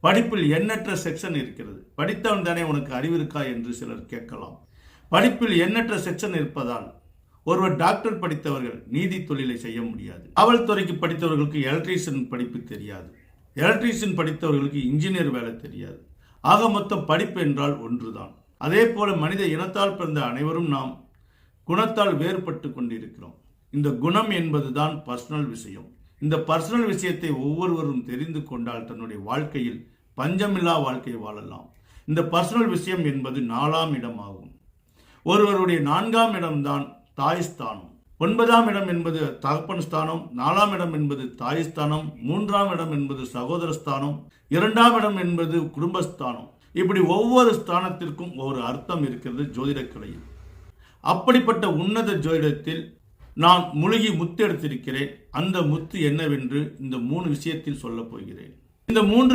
படிப்பில் எண்ணற்ற செக்ஷன் இருக்கிறது. படித்தவன் தானே உனக்கு அறிவு இருக்கா என்று சிலர் கேட்கலாம். படிப்பில் எண்ணற்ற செக்ஷன் இருப்பதால் ஒருவர் டாக்டர் படித்தவர்கள் நீதி தொழிலை செய்ய முடியாது. காவல்துறைக்கு படித்தவர்களுக்கு எலக்ட்ரீஷியன் படிப்பு தெரியாது. எலக்ட்ரீஷியன் படித்தவர்களுக்கு இன்ஜினியர் வேலை தெரியாது. ஆக மொத்தம் படிப்பு என்றால் ஒன்றுதான். அதே போல மனித இனத்தால் பிறந்த அனைவரும் நாம் குணத்தால் வேறுபட்டு கொண்டிருக்கிறோம். இந்த குணம் என்பதுதான் பர்சனல் விஷயம். இந்த பர்சனல் விஷயத்தை ஒவ்வொருவரும் தெரிந்து கொண்டால் தன்னுடைய வாழ்க்கையில் பஞ்சமில்லா வாழ்க்கை வாழலாம். இந்த பர்சனல் விஷயம் என்பது 4ஆம் இடம் ஆகும். ஒருவருடைய 4ஆம் இடம்தான் தாய் ஸ்தானம். 9ஆம் இடம் என்பது தகப்பன் ஸ்தானம், 4ஆம் இடம் என்பது தாய் ஸ்தானம், 3ஆம் இடம் என்பது சகோதர ஸ்தானம், 2ஆம் இடம் என்பது குடும்பஸ்தானம். இப்படி ஒவ்வொரு ஸ்தானத்திற்கும் ஒரு அர்த்தம் இருக்கிறது ஜோதிடக்கலையில். அப்படிப்பட்ட உன்னத ஜோதிடத்தில் நான் முழுகி முத்து எடுத்திருக்கிறேன். அந்த முத்து என்னவென்று இந்த 3 விஷயத்தில் சொல்ல போகிறேன். இந்த 3